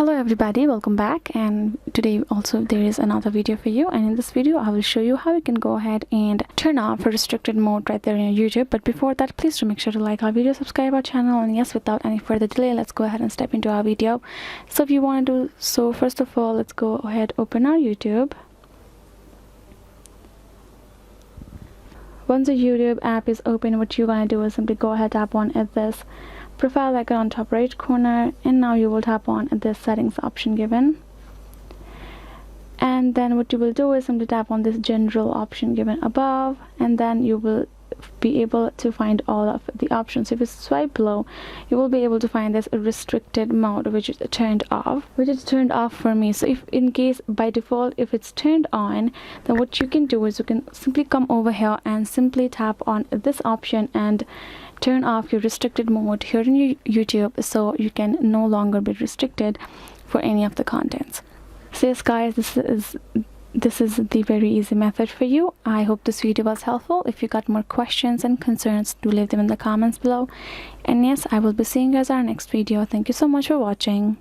Hello everybody, welcome back. And today also there is another video for you, and in this video I will show you how you can go ahead and turn off a restricted mode right there in your YouTube. But before that, please do make sure to like our video, subscribe our channel, and yes, without any further delay, let's go ahead and step into our video. So if you want to do so, first of all, let's go ahead, open our YouTube. Once the YouTube app is open, what you're going to do is simply go ahead, tap on this profile icon on top right corner, and now you will tap on this settings option given, and then what you will do is simply tap on this general option given above, and then you will be able to find all of the options. If you swipe below, you will be able to find this restricted mode, which is turned off, for me. So if in case by default if it's turned on, then what you can do is you can simply come over here and simply tap on this option and turn off your restricted mode here in your YouTube, so you can no longer be restricted for any of the contents. So yes guys, this is the very easy method for you. I hope this video was helpful. If you got more questions and concerns, do leave them in the comments below, and yes, I will be seeing you guys in our next video. Thank you so much for watching.